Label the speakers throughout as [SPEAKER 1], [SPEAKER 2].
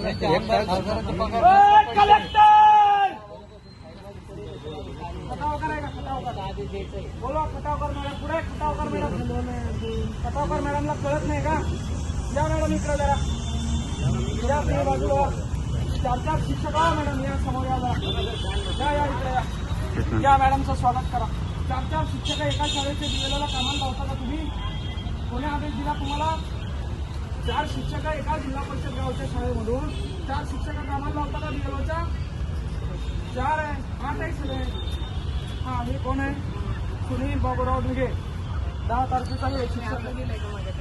[SPEAKER 1] बोलो खटावकर मॅडम पुढे खटावकर मॅडम खटावकर मॅडमला कळत नाही का? या मॅडम इकडे जरा या बाजूला 4 शिक्षक मॅडम या समोर या जरा या इकडे या मॅडमचं स्वागत करा. 4 शिक्षक एका शाळेचे दिलेला कामाला लावता का तुम्ही? कोणी आदेश दिला तुम्हाला? 4 शिक्षक एका जिल्हा परिषद गावच्या शाळेमधून 4 शिक्षक कामाला लावता का दिलेलोच्या? 4 आहे 8 आहे सगळे. हा हे कोण आहे? सुनील बाबूराव ढगे 10 तारखेचा शिक्षक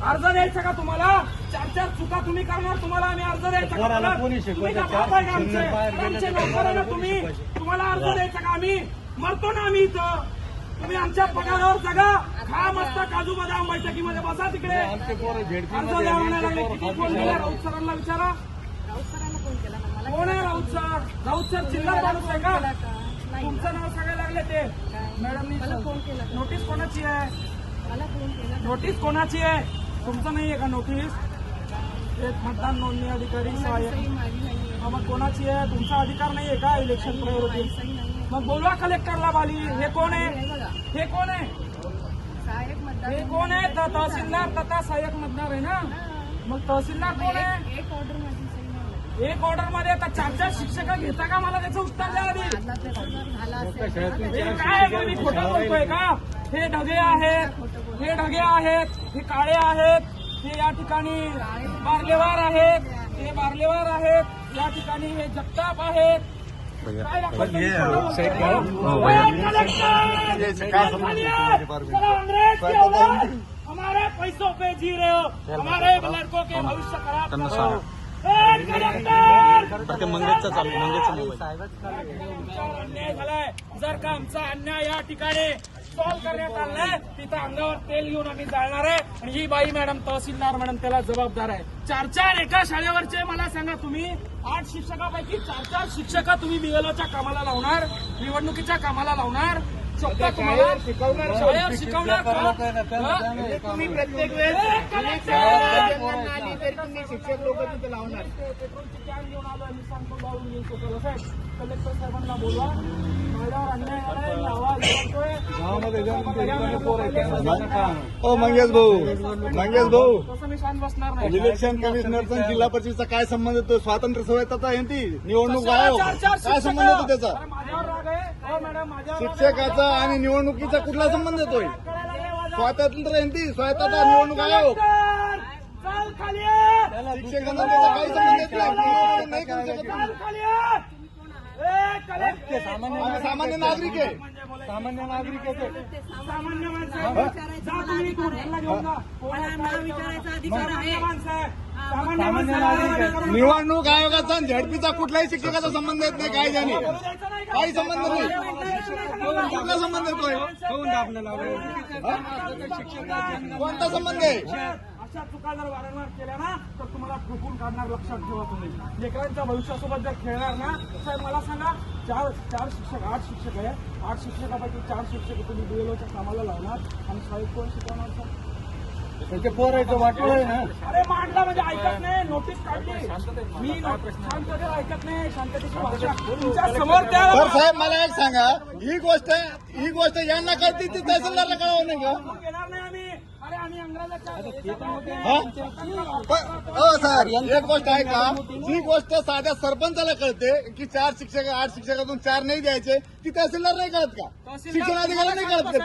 [SPEAKER 1] अर्ज द्यायचा का तुम्हाला? 4 चुका तुम्ही करणार, तुम्हाला आम्ही अर्ज द्यायचा का? आमचे नोकर आहे ना तुम्ही, तुम्हाला अर्ज द्यायचा का? आम्ही मरतो ना आम्ही इथं, तुम्ही आमच्या पगारावर जगा, खा मस्त काजू बदाम बैठकीमध्ये बसा तिकडे. अर्ज द्या म्हणायला लागले. किती फोन केला? राऊत सरांना विचारा. कोण आहे राऊत सर? राऊत सर जिल्हा माणूस आहे का? तुमचं नाव सांगायला लागले ते मॅडमनी. नोटीस कोणाची आहे? नोटीस कोणाची आहे? तुमचं नाही आहे का नोटीस? एक मतदान नोंदणी अधिकारी सहाय्यक. मग कोणाची आहे? तुमचा अधिकार नाही आहे का इलेक्शन प्रायोरिटी? मग बोलवा कलेक्टरला बाली. हे कोण आहे? हे कोण आहे? हे कोण आहे? तहसीलदार तथा सहाय्यक मतदार आहे ना? मग तहसीलदार कोण आहे? एक ऑर्डर मध्ये आता 4 शिक्षक घेता का? मला त्याचं उत्तर द्या आधी. काय मी खोटं बोलतोय का? हे ढगे आहेत, हे ढगे आहेत, हे काळे आहेत, हे या ठिकाणी बारलेवार आहेत, हे बारलेवार आहेत, या ठिकाणी हे जगताप आहेत. हमारे पैसों पे जी रहे हो, हमारे लड़कों के भविष्य खराब करो.
[SPEAKER 2] मंगेशचा चालू मंगेशचा मोबाईल.
[SPEAKER 1] अन्याय झालाय. जर का आमचा अन्याय या ठिकाणी सॉल्व्ह करण्यात आलाय, तिथं अंगावर तेल घेऊन आम्ही जाणार आहे. आणि ही बाई मॅडम तहसीलदार मॅडम त्याला जबाबदार आहे. 4 एका शाळेवरचे मला सांगा तुम्ही 8 शिक्षकापैकी 4 शिक्षक तुम्ही बीएलओच्या कामाला लावणार, निवडणुकीच्या कामाला लावणार. चौथा तुम्हाला शाळेवर शिकवणार तुम्ही प्रत्येक वेळेस शिक्षक लोक तिथे लावणार. पेट्रोलची कॅन घेऊन आलो मी सांगतो लावून घेऊन स्वतःला साहेब. कलेक्टर साहेबांना बोलवा, माझ्यावर अन्याय झालाय, मी आवाज करतोय.
[SPEAKER 2] मंगेश भाऊ
[SPEAKER 1] तसं मी शांत बसणार नाही.
[SPEAKER 2] इलेक्शन कमिशनरचा जिल्हा परिषदचा काय संबंध येतो? स्वातंत्र्य सवयता ती निवडणूक आयोग काय संबंध येतो त्याचा?
[SPEAKER 1] माझ्यावर राग आहे मॅडम, माझ्यावर
[SPEAKER 2] शिक्षकाचा आणि निवडणुकीचा कुठला संबंध येतोय? स्वातंत्र्य यांती स्वायत्तता निवडणूक आयोग शिक्षकांना त्याचा काही संबंध येत नाही करू शकत. सामान्य नागरिक आहे,
[SPEAKER 1] सामान्य नागरिक आहे. सामान्य माणसं
[SPEAKER 2] निवडणूक आयोगाचा झडपीचा कुठलाही शिक्षकाचा संबंध येत नाही. कायद्याने काही संबंध नाही. कुठला संबंध येतोय? कोणता संबंध आहे?
[SPEAKER 1] अशा चुका जर वारंवार केल्या ना तर तुम्हाला ठोकून काढणार. लक्षात ठेवा तुम्ही. लेकरांच्या भविष्यासोबत जर खेळणार ना साहेब, मला सांगा 4 शिक्षक 8 शिक्षक आहे. 8 शिक्षकापैकी 4 शिक्षक तुम्ही बीएलओच्या कामाला लावणार आणि शाळेत कोण शिकवणार सर?
[SPEAKER 2] त्याचे पोरायचं वाटलं आहे ना.
[SPEAKER 1] अरे मांडला म्हणजे ऐकत नाही. नोटीस काढली मी शांततेत ऐकत नाही. शांततेची भाषा तुमच्या समोर त्या.
[SPEAKER 2] तर साहेब मला एक सांगा, ही गोष्ट यांना कळती ती तहसीलदारला कळवं नाही का?
[SPEAKER 1] घेणार नाही आम्ही. अरे आम्ही अंग्रेजाच्या
[SPEAKER 2] सर एक गोष्ट आहे का? जी गोष्ट साध्या सरपंचाला कळते की 4 शिक्षक 8 शिक्षकातून 4 नाही द्यायचे, ती तहसीलदार नाही कळत का? शिक्षण अधिकारी नाही कळत का?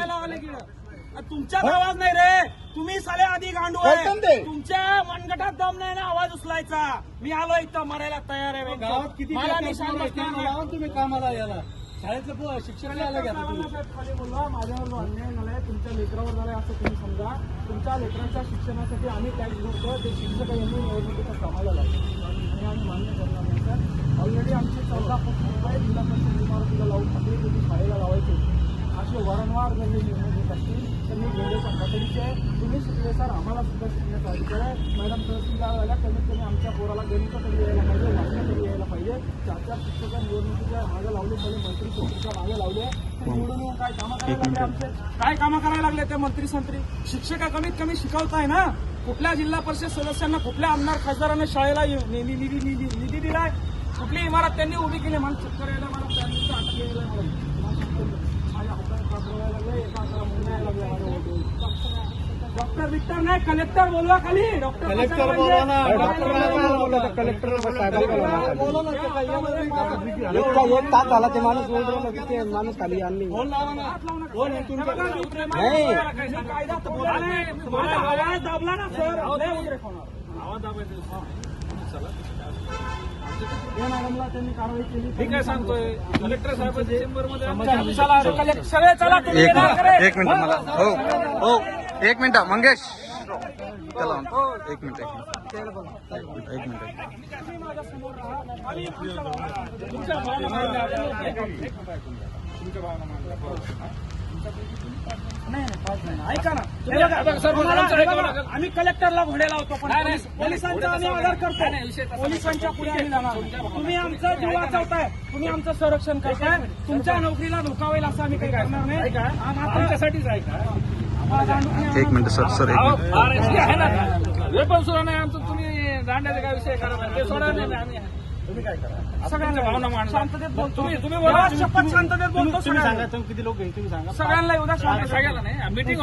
[SPEAKER 1] तुमच्यात आवाज नाही रे. तुम्ही साले आधी गांडू आहे. तुमच्या मनगटात दम नाही ना आवाज उचलायचा. मी आलो इथं मरायला तयार आहे.
[SPEAKER 2] गावात किती
[SPEAKER 1] मला निशाण बसणार नाही.
[SPEAKER 2] तुम्ही कामाला याला शाळेचं शिक्षण
[SPEAKER 1] खाली बोलवा. माझ्यावर जो अन्याय झालाय तुमच्या लेकरावर झालाय असं तुम्ही समजा. तुमच्या लेकरांच्या शिक्षणासाठी आम्ही टॅक्स भरतो. ते शिक्षक यांनी निवडणुकीच्या कामाला लावतो आणि आम्ही मान्य करणार नाही सर. ऑलरेडी आमचे 14 फूट रुपये जिल्हा परिषद इमारतीला लावून टाकले. तुम्ही शाळेला लावायचे असे वारंवार जर निर्णय घेत असतील तर मी घेण्याच्या खात्रीचे आहे. तुम्ही शिकले सर, आम्हाला सुद्धा शिकण्याचा अधिकार आहे. मॅडम तहसीलदार झाल्या कमीत कमी आमच्या पोराला गणित तरी यायला पाहिजे, वाचन तरी यायला पाहिजे. 4 शिक्षक निवडणुकीच्या मागे लावले, पहिले मंत्री संत्रीच्या मागे लावले. निवडून येऊन काय कामं करायला लागले? आमचे काय कामं करायला लागले ते मंत्री संत्री? शिक्षक कमीत कमी शिकवताय ना. कुठल्या जिल्हा परिषद सदस्यांना, कुठल्या आमदार खासदारांना शाळेला निधी दिलाय, कुठली इमारत त्यांनी उभी केली. मला चक्कर यायला, मला त्यांचं अटक यायला, माझ्या हातात कापडायला लागलं, एका हाताला मुंग्या यायला लागल्या माझ्या ओठीवर. डॉक्टर विक्टर नाही, कलेक्टर बोलवा खाली. डॉक्टर बोलवा ना,
[SPEAKER 3] कलेक्टर एक तास झाला ते माणूस ते माणूस खाली आणली
[SPEAKER 1] कायदा आवाज दाबला ना सर, आवाज दाबायचा. मॅडमला त्यांनी कारवाई केली. ठीक आहे, सांगतोय कलेक्टर साहेब चेंबरमध्ये सगळे चला.
[SPEAKER 4] एक मिनिट मला हो एक मिनिट मंगेश चला एक मिनिट
[SPEAKER 1] ऐका ना, आम्ही कलेक्टरला घोडे लावतो, पण पोलिसांचा आम्ही आदर करतो. पोलिसांच्या पुढे आम्ही जाणार. तुम्ही आमचा जीव वाचवताय, तुम्ही आमचं संरक्षण करताय, तुमच्या नोकरीला धोका होईल असं आम्ही काही करणार नाही. आमच्यासाठीच ऐका.
[SPEAKER 4] एक मिनिट सर एक मिनिट
[SPEAKER 1] आहे ना, हे पण सुद्धा नाही आमचं. तुम्ही दांड्याचा काय विषय करा, ते सोडा नाही. आम्ही तुम्ही काय करा, सगळ्यांना भावना मांडा. शांततेत बोलतो, तुम्ही बोला, शपथ शांततेत बोलतो.
[SPEAKER 3] तुम्ही सांगा किती लोक आहे तुम्ही सांगा.
[SPEAKER 1] सगळ्यांना उद्या शांत, सगळ्याला नाही मीटिंग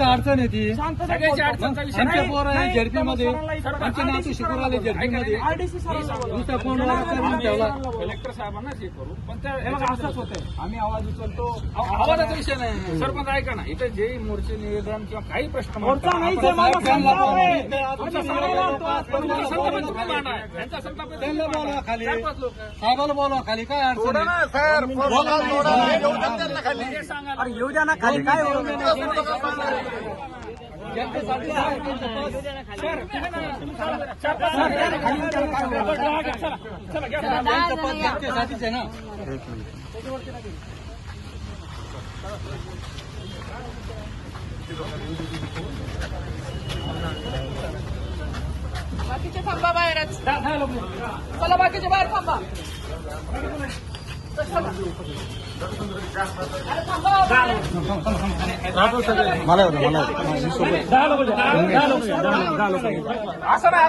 [SPEAKER 3] अडचण येते
[SPEAKER 1] सगळ्याची अडचणचा विषय
[SPEAKER 3] आमच्या पोरं आहे झेडपीमध्ये, आमचे नातू शिकून आले झेडपीमध्ये.
[SPEAKER 1] आरडीसी सरांना
[SPEAKER 3] नुसता फोनवर ठेवला.
[SPEAKER 1] कलेक्टर साहेबांनाच हे करू, पण त्या असंच होतंय. आम्ही आवाज उचलतो, आवाजाचा विषय नाही. सरपंच ऐका ना, इथे जे मोर्चे निवेदन किंवा काही प्रश्न मोर्चा नाही,
[SPEAKER 3] खाली साहेबाला बोलवा खाली, काय अडचण आहे?
[SPEAKER 2] सर बोला, थोडा येऊ द्या त्यांना खाली.
[SPEAKER 3] अरे येऊ द्या ना खाली, काय जनतेसाठीच आहे ना.
[SPEAKER 4] एक मिनिट
[SPEAKER 5] बाकीचे थांबा बाहेरच. चला बाकीचे बाहेर थांबा. अरे थांबा बाहेर.
[SPEAKER 4] मला
[SPEAKER 1] असं नाही.